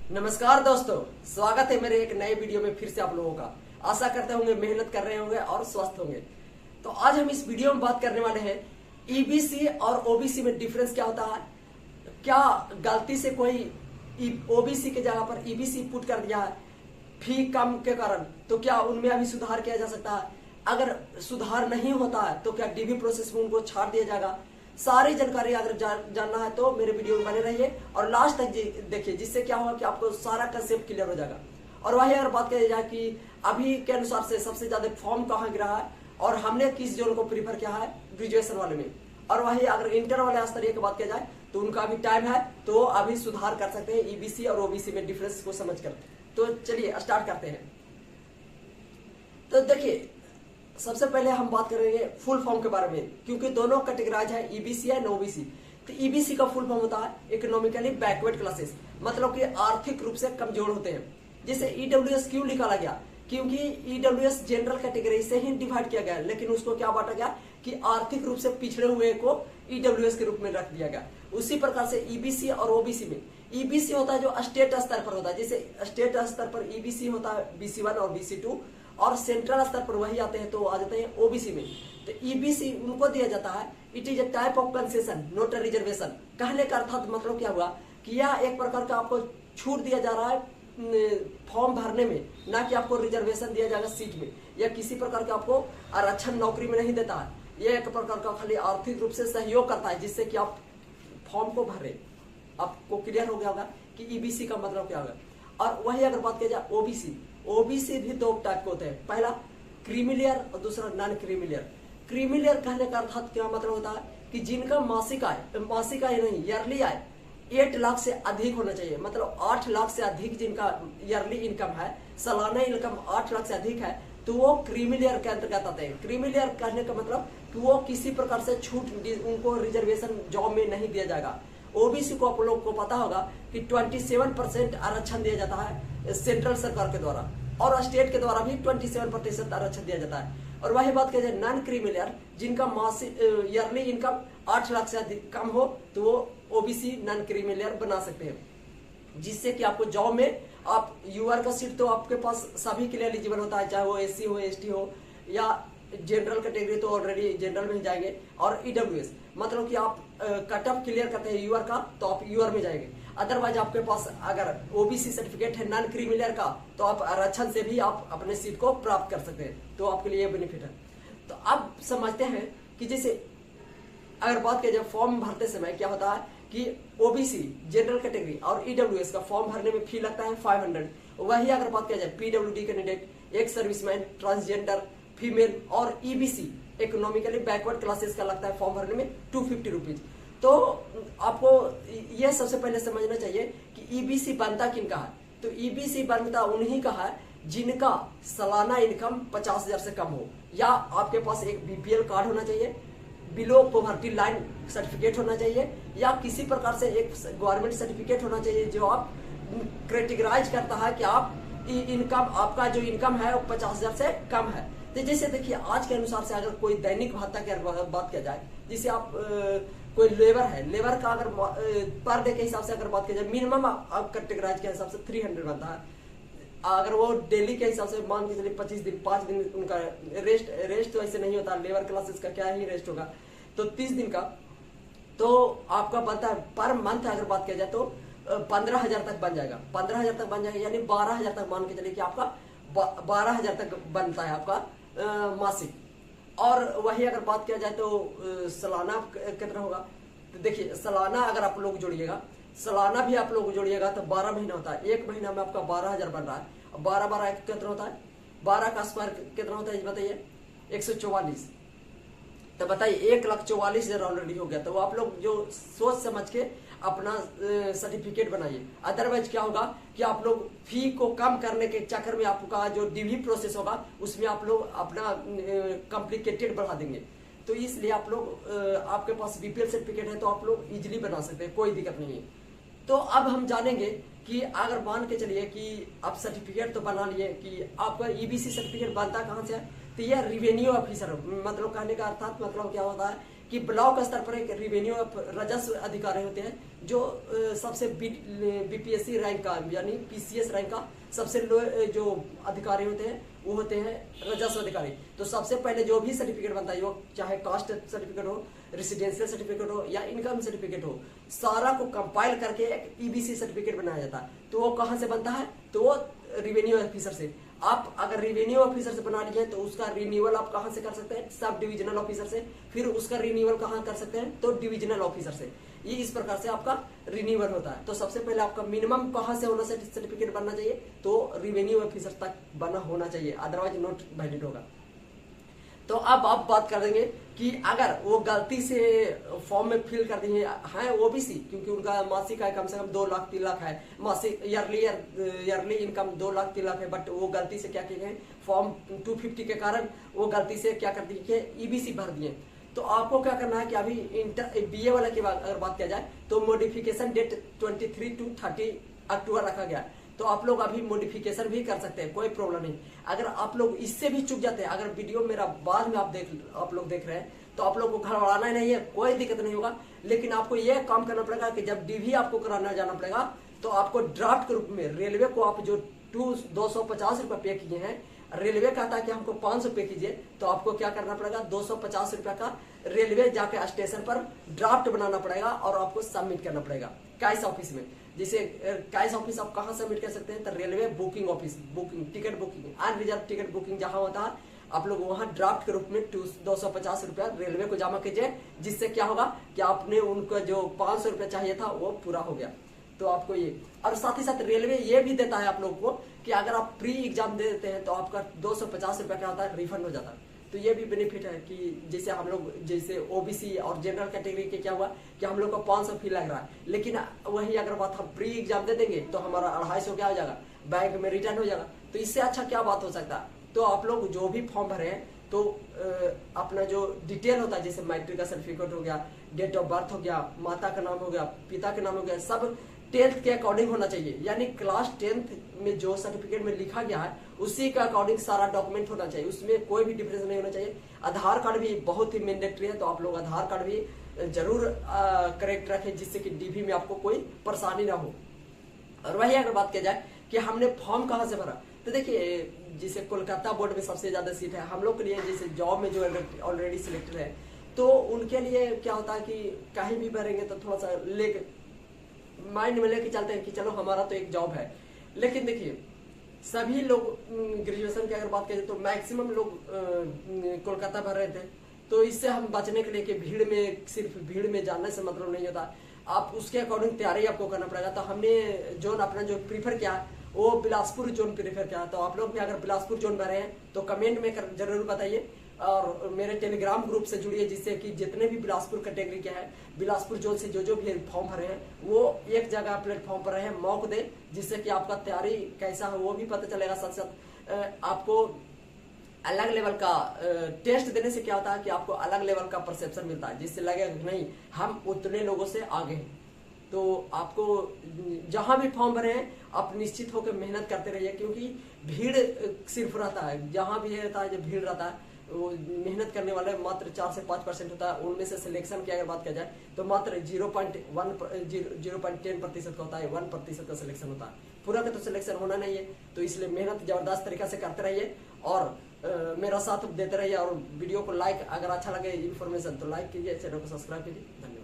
नमस्कार दोस्तों, स्वागत है मेरे एक नए वीडियो में फिर से आप लोगों का। आशा करते होंगे मेहनत कर रहे होंगे और स्वस्थ होंगे। तो आज हम इस वीडियो में बात करने वाले हैं ईबीसी और ओबीसी में डिफरेंस क्या होता है। क्या गलती से कोई ओबीसी के जगह पर ईबीसी पुट कर दिया है फी कम के कारण, तो क्या उनमें अभी सुधार किया जा सकता है। अगर सुधार नहीं होता है तो क्या डीबी प्रोसेस में उनको छाड़ दिया जाएगा। सारी जानकारी अगर जानना है तो मेरे वीडियो में बने रहिए और लास्ट तक देखिए, जिससे क्या होगा कि आपको सारा कंसेप्ट क्लियर हो जाएगा। और वही अगर बात करी जाए कि अभी के अनुसार से सबसे ज्यादा फॉर्म कहाँ गिरा है और हमने किस जोन को प्रीफर किया है ग्रेजुएशन वाले में, और वही अगर इंटर वाले स्तरीय की बात किया जाए तो उनका अभी टाइम है, तो अभी सुधार कर सकते हैं ईबीसी और ओबीसी में डिफरेंस को समझ कर। तो चलिए स्टार्ट करते हैं। तो देखिए, सबसे पहले हम बात करेंगे फुल फॉर्म के बारे में, क्योंकि दोनों कैटेगराइज है, ईबीसी एंड ओबीसी। तो ईबीसी का फुल फॉर्म होता है इकोनॉमिकली बैकवर्ड क्लासेस, मतलब कि आर्थिक रूप से कमजोर होते हैं। जैसे ईडब्ल्यूएस क्यों निकाला गया, क्योंकि ईडब्ल्यूएस जनरल कैटेगरी से ही डिवाइड किया गया, लेकिन उसको क्या बांटा गया कि आर्थिक रूप से पिछड़े हुए को ईडब्ल्यूएस के रूप में रख दिया गया। उसी प्रकार से ईबीसी और ओबीसी में, ईबीसी होता है जो स्टेट स्तर पर होता है। जैसे स्टेट स्तर पर ईबीसी होता है BC1 और BC2, और सेंट्रल स्तर पर वही आते हैं तो आ जाते हैं ओबीसी में। तो ईबीसी उनको दिया जाता है, it is a type of concession not a reservation. कहने का अर्थात मतलब क्या हुआ कि यह एक प्रकार का आपको छूट दिया जा रहा है फॉर्म भरने में, ना कि आपको रिजर्वेशन दिया जाएगा सीट में, या किसी प्रकार का आपको आरक्षण नौकरी में नहीं देता है। यह एक प्रकार का खाली आर्थिक रूप से सहयोग करता है जिससे कि आप फॉर्म को भरे। आपको क्लियर हो गया होगा कि ईबीसी का मतलब क्या होगा। और वही अगर बात किया जाए ओबीसी, ओबीसी भी दो टाइप के होते हैं, पहला क्रीमिलियर और दूसरा नॉन क्रीमिलियर। क्रीमिलियर कहने का अर्थात क्या मतलब होता है कि जिनका मासिक आय नहीं ईयरली आय 8 लाख से अधिक होना चाहिए, मतलब 8 लाख से अधिक जिनका ईयरली इनकम है, सालाना इनकम 8 लाख से अधिक है, तो वो क्रीमिलियर के अंतर्गत आते हैं। क्रीमिलियर कहने का मतलब कि वो किसी प्रकार से छूट, उनको रिजर्वेशन जॉब में नहीं दिया जाएगा। ओबीसी को आप लोग को पता होगा कि 27% आरक्षण दिया जाता है सेंट्रल सरकार के द्वारा, और स्टेट के द्वारा भी 27% आरक्षण दिया जाता है। और वही बात कही जाए नॉन क्रीमिलियर, जिनका मासिक ईयरली इनकम 8 लाख से अधिक कम हो, तो वो ओबीसी नॉन क्रीमिलियर बना सकते हैं, जिससे कि आपको जॉब में आप यूआर का सीट तो आपके पास सभी के लिए एलिजिबल होता है, चाहे वो एससी हो, एसटी हो, या जनरल कैटेगरी तो ऑलरेडी जनरल में जाएंगे, और ईडब्ल्यूएस मतलब कि आप कट ऑफ क्लियर करते हैं यूआर का तो आप यूआर में जाएंगे। अदरवाइज आपके पास अगर ओबीसी सर्टिफिकेट है नॉन क्रीमिलियर का, तो आप आरक्षण से भी आप अपने सीट को प्राप्त कर सकते हैं, तो आपके लिए बेनिफिट है। तो अब समझते हैं कि जैसे अगर बात किया जाए फॉर्म भरते समय क्या होता है कि ओबीसी जनरल कैटेगरी और ईडब्ल्यूएस का फॉर्म भरने में फी लगता है 500। वही अगर बात किया जाए पीडब्ल्यूडी कैंडिडेट, एक सर्विसमैन, ट्रांसजेंडर, फीमेल और ईबीसी इकोनॉमिकली बैकवर्ड क्लासेस का लगता है फॉर्म भरने में 250 रुपीज। तो आपको यह सबसे पहले समझना चाहिए कि ईबीसी बनता किनका है। तो ईबीसी बनता उन्हीं का है जिनका सालाना इनकम 50,000 से कम हो, या आपके पास एक बीपीएल कार्ड होना चाहिए, बिलो पॉवर्टी लाइन सर्टिफिकेट होना चाहिए, या किसी प्रकार से एक गवर्नमेंट सर्टिफिकेट होना चाहिए जो आप कैटेगराइज करता है कि आप इनकम, आपका जो इनकम है वो 50,000 से कम है। तो जैसे देखिए आज के अनुसार से अगर कोई दैनिक भत्ता की बात किया जाए, जिसे आप कोई लेबर है, लेबर का अगर पर डे के हिसाब से अगर बात की जाए, मिनिमम आप कैटेगराइज के हिसाब से 300 बनता है। अगर वो डेली के हिसाब से मान के चलिए 25 दिन 5 दिन उनका रेस्ट तो ऐसे नहीं होता, लेबर क्लासेस का क्या ही रेस्ट होगा, तो 30 दिन का तो आपका बनता है पर मंथ। अगर बात किया जाए तो 15,000 तक बन जाएगा, 15,000 तक बन जाएगा, यानी 12,000 तक मान के चलिए कि आपका 12,000 तक बनता है आपका मासिक। और वही अगर बात किया जाए तो सालाना कितना होगा, तो देखिए सालाना अगर आप लोग जोड़िएगा, सालाना भी आप लोग जोड़िएगा तो 12 महीना होता है, एक महीना में आपका 12,000 बन रहा है। 12 कितना होता है, 12 का स्क्वायर कितना होता है बताइए, 144। तो बताइए 1,44,000 ऑलरेडी हो गया। तो आप लोग जो सोच समझ के अपना सर्टिफिकेट बनाइए, अदरवाइज क्या होगा कि आप लोग फी को कम करने के चक्कर में आपका जो डीवी प्रोसेस होगा उसमें आप लोग अपना कॉम्प्लिकेटेड बढ़ा देंगे। तो इसलिए आप लोग आपके पास बीपीएल सर्टिफिकेट है तो आप लोग इजिली बना सकते हैं, कोई दिक्कत नहीं है। तो अब हम जानेंगे कि अगर मान के चलिए कि आप सर्टिफिकेट तो बना लिए कि आपका ईबीसी सर्टिफिकेट बनता कहाँ से है, तो यह रिवेन्यू ऑफिसर, मतलब कहने का अर्थात मतलब क्या होता है कि ब्लॉक स्तर पर एक रेवेन्यू राजस्व अधिकारी होते हैं जो सबसे बीपीएससी रैंक का यानी पीसीएस रैंक का सबसे लो जो अधिकारी होते हैं वो होते हैं राजस्व अधिकारी। तो सबसे पहले जो भी सर्टिफिकेट बनता है, वो चाहे कास्ट सर्टिफिकेट हो, रेसिडेंशियल सर्टिफिकेट हो या इनकम सर्टिफिकेट हो, सारा को कंपाइल करके एक ईबीसी सर्टिफिकेट बनाया जाता है। तो वो कहाँ से बनता है? तो वो रेवेन्यू ऑफिसर से। आप अगर रेवेन्यू ऑफिसर से बना लिए तो उसका रिन्यूअल आप कहां से कर सकते हैं? सब डिविजनल ऑफिसर से। फिर उसका रिन्यूअल कहां कर सकते हैं? तो डिविजनल ऑफिसर से। ये इस प्रकार से आपका रिन्यूअल होता है। तो सबसे पहले आपका मिनिमम कहां से होना सर्टिफिकेट बनना चाहिए? तो रेवेन्यू ऑफिसर तक बना होना चाहिए, अदरवाइज नॉट वैलिड होगा। तो अब आप बात कर देंगे कि अगर वो गलती से फॉर्म में फिल कर दिए हैं ओबीसी, क्योंकि उनका मासिक आय कम से कम 2 लाख 3 लाख है, मासिक ईयरली इनकम 2 लाख 3 लाख है, बट वो गलती से क्या किए गए, फॉर्म 250 के कारण वो गलती से क्या कर दिए, ईबीसी भर दिए। तो आपको क्या करना है कि अभी बीए वाला की अगर बात किया जाए तो मॉडिफिकेशन डेट 23 to 30 अक्टूबर रखा गया। तो आप लोग अभी मॉडिफिकेशन भी कर सकते हैं, कोई प्रॉब्लम नहीं। अगर आप लोग इससे भी चूक जाते हैं, अगर वीडियो मेरा बाद में आप लोग देख रहे हैं तो आप लोग को घर बढ़ाना ही नहीं है, कोई दिक्कत नहीं होगा। लेकिन आपको यह काम करना पड़ेगा कि जब डीवी आपको कराना जाना पड़ेगा तो आपको ड्राफ्ट के रूप में रेलवे को आप जो 250 रुपए पे किए हैं, रेलवे कहता है कि हमको 500 पे कीजिए, तो आपको क्या करना पड़ेगा, 250 रुपए का रेलवे जाके स्टेशन पर ड्राफ्ट बनाना पड़ेगा और आपको सबमिट करना पड़ेगा कैश ऑफिस में। जिसे कैश ऑफिस आप कहां सबमिट कर सकते हैं? तो railway booking office, booking ticket booking, unreserved ticket booking जहां होता है, आप लोग वहां ड्राफ्ट के रूप में 250 रुपया रेलवे को जमा कीजिए। जिससे क्या होगा कि आपने उनका जो 500 रुपया चाहिए था वो पूरा हो गया। तो आपको ये, और साथ ही साथ रेलवे ये भी देता है आप लोगों को कि अगर आप प्री एग्जाम दे देते हैं तो आपका 250 रुपया क्या होता है, रिफंड हो जाता है। तो ये भी बेनिफिट है कि जैसे हम लोग जैसे ओबीसी और जनरल कैटेगरी के क्या हुआ कि हम लोग को 500 फी लग रहा है, लेकिन वही अगर बात हम प्री एग्जाम दे देंगे तो हमारा 250 क्या हो जाएगा, बैंक में रिटर्न हो जाएगा। तो इससे अच्छा क्या बात हो सकता है? तो आप लोग जो भी फॉर्म भरे हैं तो अपना जो डिटेल होता है, जैसे मैट्रिक का सर्टिफिकेट हो गया, डेट ऑफ बर्थ हो गया, माता का नाम हो गया, पिता का नाम हो गया, सब 10th के अकॉर्डिंग होना चाहिए। यानी क्लास 10th में जो सर्टिफिकेट में लिखा गया है उसी के अकॉर्डिंग सारा डॉक्यूमेंट होना चाहिए, उसमें कोई भी डिफरेंस नहीं होना चाहिए। आधार कार्ड भी बहुत ही मैंडेटरी है, तो आप लोग आधार कार्ड भी जरूर करेक्ट रखें जिससे कि डीवी में आपको कोई परेशानी ना हो। और वही अगर बात किया जाए कि हमने फॉर्म कहाँ से भरा, तो देखिए जैसे कोलकाता बोर्ड में सबसे ज्यादा सीट है, हम लोग के लिए जैसे जॉब में जो ऑलरेडी सिलेक्टेड है तो उनके लिए क्या होता है कि कहीं भी भरेंगे तो थोड़ा सा लेके माइंड में लेके चलते हैं कि चलो हमारा तो एक जॉब है। लेकिन देखिए सभी लोग ग्रेजुएशन की अगर बात करें तो मैक्सिमम लोग कोलकाता भर रहे थे। तो इससे हम बचने के लिए कि भीड़ में, सिर्फ भीड़ में जानने से मतलब नहीं होता, आप उसके अकॉर्डिंग तैयारी आपको करना पड़ेगा। तो हमने जोन अपना जो प्रीफर किया वो बिलासपुर जोन प्रीफर किया। तो आप लोग भी अगर बिलासपुर जोन भरे हैं तो कमेंट में जरूर बताइए और मेरे टेलीग्राम ग्रुप से जुड़िए, जिससे कि जितने भी बिलासपुर कैटेगरी के हैं, बिलासपुर जोन से जो भी फॉर्म भरे हैं वो एक जगह प्लेटफॉर्म पर रहे, मौक दे, जिससे कि आपका तैयारी कैसा है वो भी पता चलेगा। साथ साथ आपको अलग लेवल का टेस्ट देने से क्या होता है कि आपको अलग लेवल का परसेप्शन मिलता है, जिससे लगेगा नहीं हम उतने लोगों से आगे हैं। तो आपको जहां भी फॉर्म भरे हैं आप निश्चित होकर मेहनत करते रहिए, क्योंकि भीड़ सिर्फ रहता है, जहां भी रहता है जो भीड़ रहता है वो मेहनत करने वाले मात्र 4 से 5% होता है। उनमें से सिलेक्शन की अगर बात किया जाए तो मात्र 0.10% का होता है, 1% का सिलेक्शन होता है, पूरा का तो सिलेक्शन होना नहीं है। तो इसलिए मेहनत जबरदस्त तरीका से करते रहिए और मेरा साथ देते रहिए। और वीडियो को लाइक, अगर अच्छा लगे इन्फॉर्मेशन तो लाइक कीजिए, चैनल को सब्सक्राइब कीजिए। धन्यवाद।